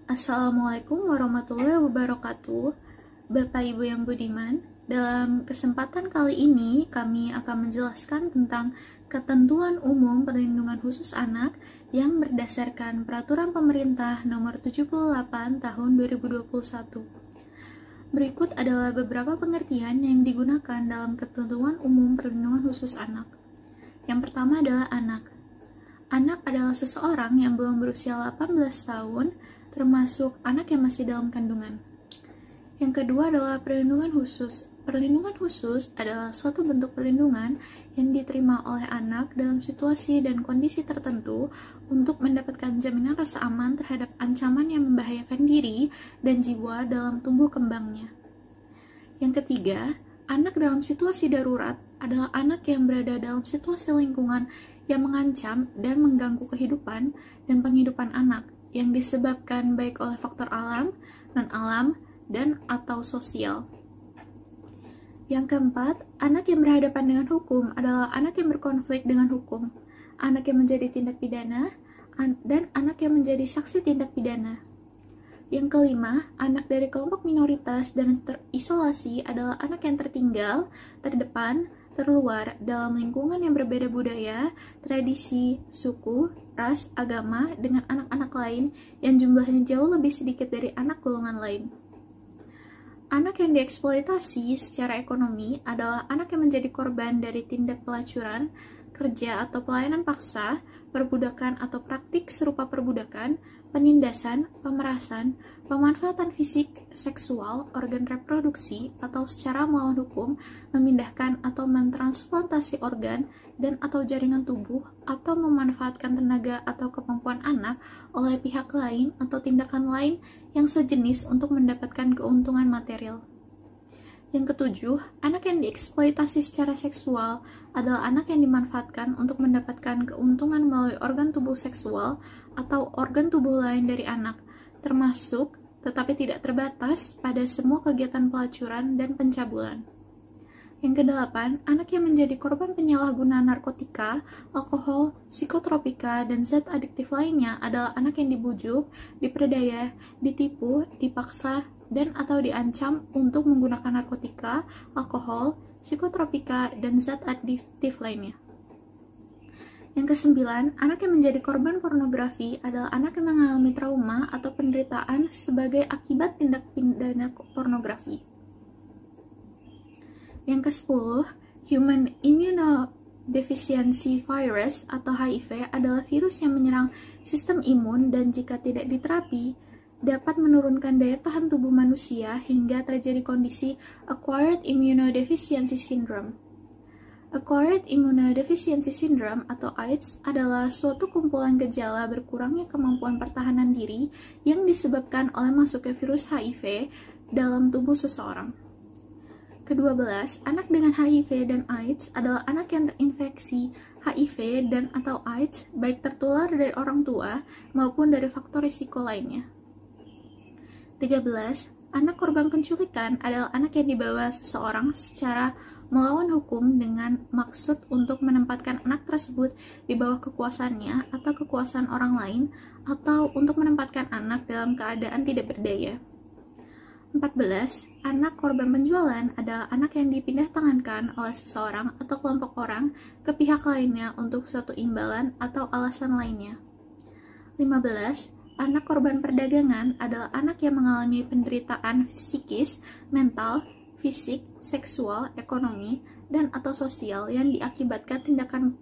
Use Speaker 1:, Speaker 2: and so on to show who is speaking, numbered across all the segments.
Speaker 1: Assalamualaikum warahmatullahi wabarakatuh. Bapak Ibu yang budiman, dalam kesempatan kali ini kami akan menjelaskan tentang ketentuan umum perlindungan khusus anak yang berdasarkan Peraturan Pemerintah Nomor 78 Tahun 2021. Berikut adalah beberapa pengertian yang digunakan dalam ketentuan umum perlindungan khusus anak. Yang pertama adalah anak. Anak adalah seseorang yang belum berusia 18 tahun, termasuk anak yang masih dalam kandungan. Yang kedua adalah perlindungan khusus. Perlindungan khusus adalah suatu bentuk perlindungan yang diterima oleh anak dalam situasi dan kondisi tertentu untuk mendapatkan jaminan rasa aman terhadap ancaman yang membahayakan diri dan jiwa dalam tumbuh kembangnya. Yang ketiga, anak dalam situasi darurat adalah anak yang berada dalam situasi lingkungan yang mengancam dan mengganggu kehidupan dan penghidupan anak yang disebabkan baik oleh faktor alam, non-alam, dan atau sosial. Yang keempat, anak yang berhadapan dengan hukum adalah anak yang berkonflik dengan hukum, anak yang menjadi tindak pidana, dan anak yang menjadi saksi tindak pidana. Yang kelima, anak dari kelompok minoritas dan terisolasi adalah anak yang tertinggal, terdepan, terluar dalam lingkungan yang berbeda budaya, tradisi, suku, ras, agama dengan anak-anak lain yang jumlahnya jauh lebih sedikit dari anak golongan lain. Anak yang dieksploitasi secara ekonomi adalah anak yang menjadi korban dari tindak pelacuran, kerja atau pelayanan paksa, perbudakan atau praktik serupa perbudakan, penindasan, pemerasan, pemanfaatan fisik, seksual, organ reproduksi, atau secara melawan hukum, memindahkan atau mentransplantasi organ dan atau jaringan tubuh, atau memanfaatkan tenaga atau kemampuan anak oleh pihak lain atau tindakan lain yang sejenis untuk mendapatkan keuntungan material. Yang ketujuh, anak yang dieksploitasi secara seksual adalah anak yang dimanfaatkan untuk mendapatkan keuntungan melalui organ tubuh seksual atau organ tubuh lain dari anak, termasuk tetapi tidak terbatas pada semua kegiatan pelacuran dan pencabulan. Yang kedelapan, anak yang menjadi korban penyalahgunaan narkotika, alkohol, psikotropika, dan zat adiktif lainnya adalah anak yang dibujuk, diperdaya, ditipu, dipaksa, dan atau diancam untuk menggunakan narkotika, alkohol, psikotropika, dan zat adiktif lainnya. Yang kesembilan, anak yang menjadi korban pornografi adalah anak yang mengalami trauma atau penderitaan sebagai akibat tindak pidana pornografi. Yang ke-10, Human Immunodeficiency Virus atau HIV adalah virus yang menyerang sistem imun dan jika tidak diterapi, dapat menurunkan daya tahan tubuh manusia hingga terjadi kondisi Acquired Immunodeficiency Syndrome. Acquired Immunodeficiency Syndrome atau AIDS adalah suatu kumpulan gejala berkurangnya kemampuan pertahanan diri yang disebabkan oleh masuknya virus HIV dalam tubuh seseorang. Ke-12, anak dengan HIV dan AIDS adalah anak yang terinfeksi HIV dan atau AIDS baik tertular dari orang tua maupun dari faktor risiko lainnya. 13. Anak korban penculikan adalah anak yang dibawa seseorang secara melawan hukum dengan maksud untuk menempatkan anak tersebut di bawah kekuasaannya atau kekuasaan orang lain atau untuk menempatkan anak dalam keadaan tidak berdaya. 14. Anak korban penjualan adalah anak yang dipindah tangankan oleh seseorang atau kelompok orang ke pihak lainnya untuk suatu imbalan atau alasan lainnya. 15. Anak korban perdagangan adalah anak yang mengalami penderitaan psikis, mental, fisik, seksual, ekonomi, dan atau sosial yang diakibatkan tindakan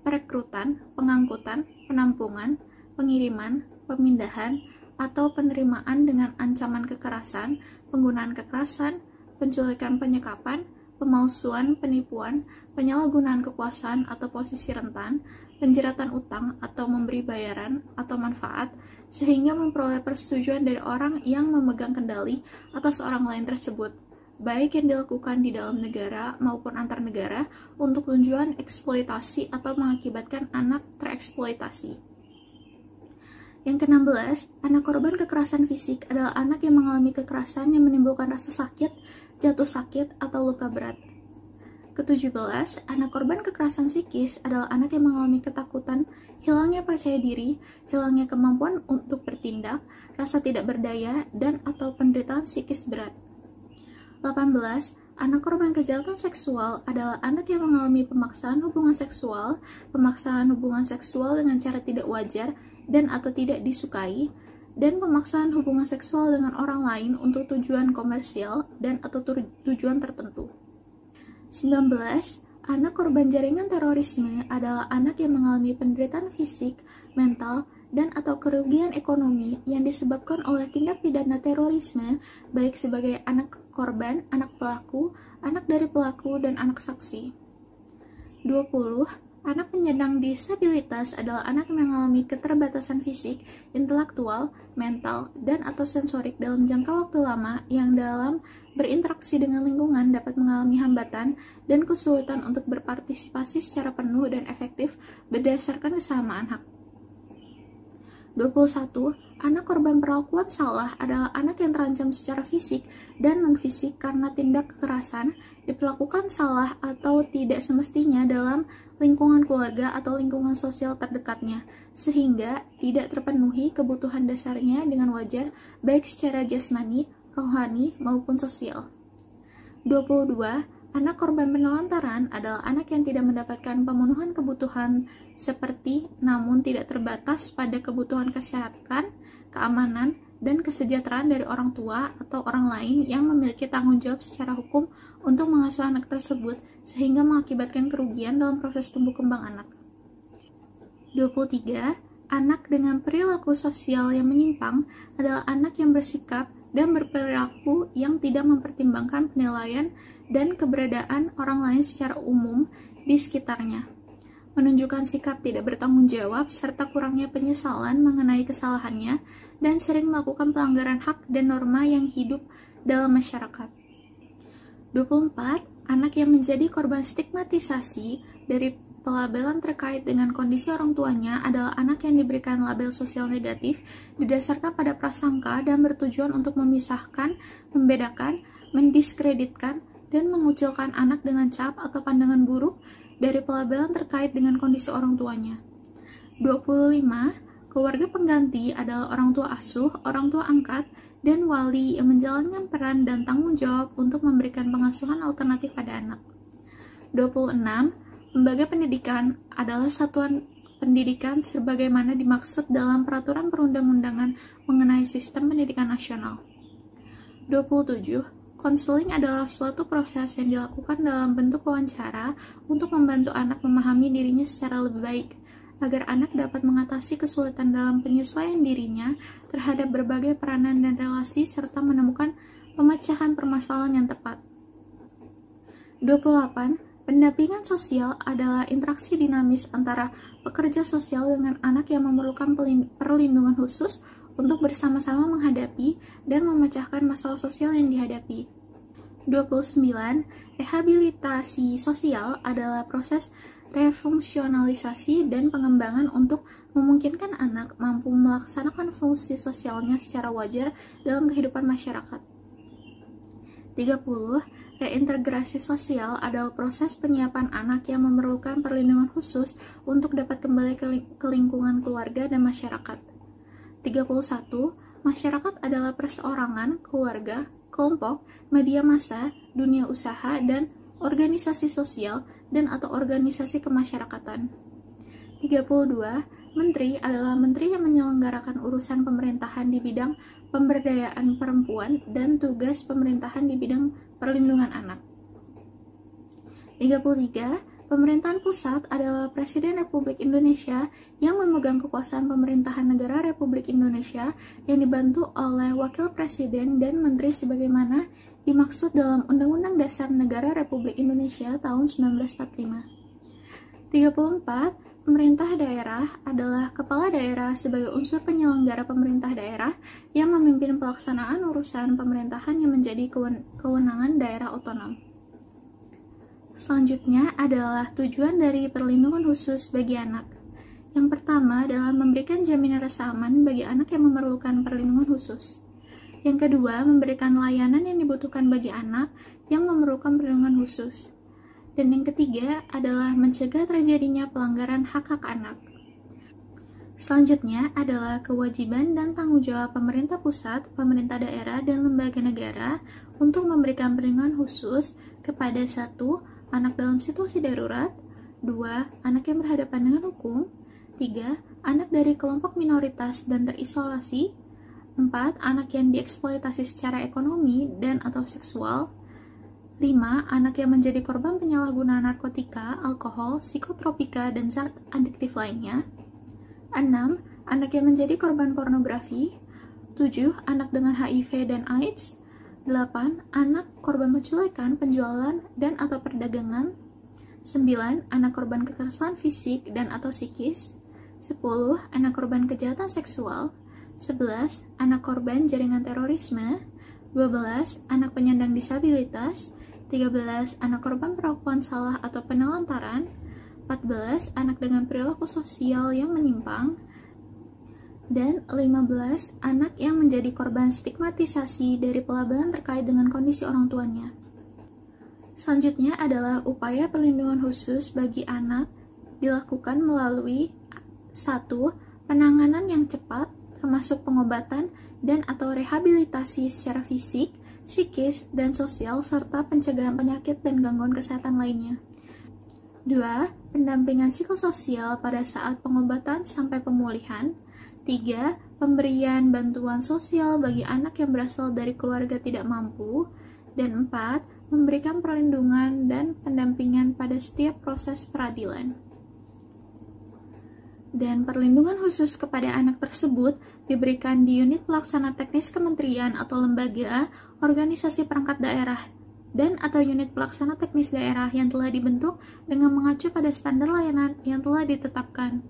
Speaker 1: perekrutan, pengangkutan, penampungan, pengiriman, pemindahan, atau penerimaan dengan ancaman kekerasan, penggunaan kekerasan, penculikan penyekapan, pemalsuan, penipuan, penyalahgunaan kekuasaan atau posisi rentan, penjeratan utang atau memberi bayaran atau manfaat, sehingga memperoleh persetujuan dari orang yang memegang kendali atas orang lain tersebut, baik yang dilakukan di dalam negara maupun antar negara untuk tujuan eksploitasi atau mengakibatkan anak tereksploitasi. Yang ke-16, anak korban kekerasan fisik adalah anak yang mengalami kekerasan yang menimbulkan rasa sakit, jatuh sakit, atau luka berat. Ke-17, anak korban kekerasan psikis adalah anak yang mengalami ketakutan, hilangnya percaya diri, hilangnya kemampuan untuk bertindak, rasa tidak berdaya, dan atau penderitaan psikis berat. 18. Anak korban kejahatan seksual adalah anak yang mengalami pemaksaan hubungan seksual dengan cara tidak wajar dan atau tidak disukai, dan pemaksaan hubungan seksual dengan orang lain untuk tujuan komersial dan atau tujuan tertentu. 19. Anak korban jaringan terorisme adalah anak yang mengalami penderitaan fisik, mental, dan atau kerugian ekonomi yang disebabkan oleh tindak pidana terorisme, baik sebagai anak korban, anak pelaku, anak dari pelaku, dan anak saksi. 20. Anak penyandang disabilitas adalah anak yang mengalami keterbatasan fisik, intelektual, mental, dan atau sensorik dalam jangka waktu lama yang dalam berinteraksi dengan lingkungan dapat mengalami hambatan dan kesulitan untuk berpartisipasi secara penuh dan efektif berdasarkan kesamaan hak. 21. Anak korban perlakuan salah adalah anak yang terancam secara fisik dan non-fisik karena tindak kekerasan diperlakukan salah atau tidak semestinya dalam lingkungan keluarga atau lingkungan sosial terdekatnya, sehingga tidak terpenuhi kebutuhan dasarnya dengan wajar baik secara jasmani, rohani, maupun sosial. 22. Anak korban penelantaran adalah anak yang tidak mendapatkan pemenuhan kebutuhan seperti namun tidak terbatas pada kebutuhan kesehatan, keamanan, dan kesejahteraan dari orang tua atau orang lain yang memiliki tanggung jawab secara hukum untuk mengasuh anak tersebut sehingga mengakibatkan kerugian dalam proses tumbuh kembang anak. 23. Anak dengan perilaku sosial yang menyimpang adalah anak yang bersikap dan berperilaku yang tidak mempertimbangkan penilaian dan keberadaan orang lain secara umum di sekitarnya, menunjukkan sikap tidak bertanggung jawab serta kurangnya penyesalan mengenai kesalahannya, dan sering melakukan pelanggaran hak dan norma yang hidup dalam masyarakat. 24. Anak yang menjadi korban stigmatisasi dari pelabelan terkait dengan kondisi orang tuanya adalah anak yang diberikan label sosial negatif didasarkan pada prasangka dan bertujuan untuk memisahkan, membedakan, mendiskreditkan, dan mengucilkan anak dengan cap atau pandangan buruk dari pelabelan terkait dengan kondisi orang tuanya. 25. Keluarga pengganti adalah orang tua asuh, orang tua angkat, dan wali yang menjalankan peran dan tanggung jawab untuk memberikan pengasuhan alternatif pada anak. 26. Lembaga pendidikan adalah satuan pendidikan sebagaimana dimaksud dalam peraturan perundang-undangan mengenai sistem pendidikan nasional. 27. Konseling adalah suatu proses yang dilakukan dalam bentuk wawancara untuk membantu anak memahami dirinya secara lebih baik, agar anak dapat mengatasi kesulitan dalam penyesuaian dirinya terhadap berbagai peranan dan relasi serta menemukan pemecahan permasalahan yang tepat. 28. Pendampingan sosial adalah interaksi dinamis antara pekerja sosial dengan anak yang memerlukan perlindungan khusus untuk bersama-sama menghadapi dan memecahkan masalah sosial yang dihadapi. 29. Rehabilitasi sosial adalah proses refungsionalisasi dan pengembangan untuk memungkinkan anak mampu melaksanakan fungsi sosialnya secara wajar dalam kehidupan masyarakat. 30. Reintegrasi sosial adalah proses penyiapan anak yang memerlukan perlindungan khusus untuk dapat kembali ke lingkungan keluarga dan masyarakat. 31. Masyarakat adalah perseorangan, keluarga, kelompok, media massa, dunia usaha, dan organisasi sosial dan atau organisasi kemasyarakatan. 32. Menteri adalah menteri yang menyelenggarakan urusan pemerintahan di bidang pemberdayaan perempuan dan tugas pemerintahan di bidang perlindungan anak. 33. Pemerintahan pusat adalah Presiden Republik Indonesia yang memegang kekuasaan pemerintahan negara Republik Indonesia yang dibantu oleh Wakil Presiden dan Menteri sebagaimana dimaksud dalam Undang-Undang Dasar Negara Republik Indonesia tahun 1945. 34. Pemerintah daerah adalah kepala daerah sebagai unsur penyelenggara pemerintah daerah yang memimpin pelaksanaan urusan pemerintahan yang menjadi kewenangan daerah otonom. Selanjutnya adalah tujuan dari perlindungan khusus bagi anak. Yang pertama adalah memberikan jaminan rasa aman bagi anak yang memerlukan perlindungan khusus. Yang kedua, memberikan layanan yang dibutuhkan bagi anak yang memerlukan perlindungan khusus. Dan yang ketiga adalah mencegah terjadinya pelanggaran hak-hak anak. Selanjutnya adalah kewajiban dan tanggung jawab pemerintah pusat, pemerintah daerah, dan lembaga negara untuk memberikan perlindungan khusus kepada 1. Anak dalam situasi darurat, 2. Anak yang berhadapan dengan hukum, 3. Anak dari kelompok minoritas dan terisolasi, 4. Anak yang dieksploitasi secara ekonomi dan atau seksual, 5. Anak yang menjadi korban penyalahgunaan narkotika, alkohol, psikotropika, dan zat adiktif lainnya, 6. Anak yang menjadi korban pornografi, 7. Anak dengan HIV dan AIDS, 8. Anak korban penculikan, penjualan, dan atau perdagangan, 9. Anak korban kekerasan fisik dan atau psikis, 10. Anak korban kejahatan seksual, 11. Anak korban jaringan terorisme, 12. Anak penyandang disabilitas, 13. Anak korban perlakuan salah atau penelantaran, 14. Anak dengan perilaku sosial yang menyimpang, dan 15. Anak yang menjadi korban stigmatisasi dari pelabelan terkait dengan kondisi orang tuanya. Selanjutnya adalah upaya perlindungan khusus bagi anak dilakukan melalui 1. Penanganan yang cepat, termasuk pengobatan dan atau rehabilitasi secara fisik, psikis, dan sosial, serta pencegahan penyakit dan gangguan kesehatan lainnya. 2. Pendampingan psikososial pada saat pengobatan sampai pemulihan. 3. Pemberian bantuan sosial bagi anak yang berasal dari keluarga tidak mampu. Dan 4. Memberikan perlindungan dan pendampingan pada setiap proses peradilan. Dan perlindungan khusus kepada anak tersebut diberikan di unit pelaksana teknis kementerian atau lembaga, organisasi perangkat daerah, dan atau unit pelaksana teknis daerah yang telah dibentuk dengan mengacu pada standar layanan yang telah ditetapkan.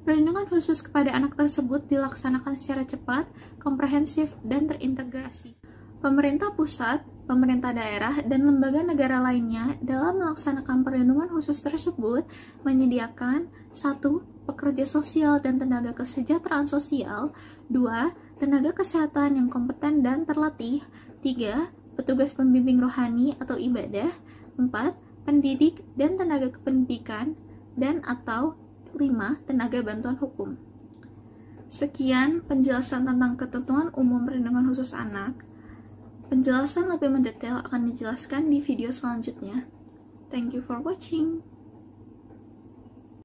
Speaker 1: Perlindungan khusus kepada anak tersebut dilaksanakan secara cepat, komprehensif, dan terintegrasi. Pemerintah pusat, pemerintah daerah, dan lembaga negara lainnya dalam melaksanakan perlindungan khusus tersebut menyediakan 1. Pekerja sosial dan tenaga kesejahteraan sosial, 2. Tenaga kesehatan yang kompeten dan terlatih, 3. Petugas pembimbing rohani atau ibadah, 4. Pendidik dan tenaga kependidikan, dan atau 5. Tenaga bantuan hukum. Sekian penjelasan tentang ketentuan umum perlindungan khusus anak. Penjelasan lebih mendetail akan dijelaskan di video selanjutnya. Thank you for watching.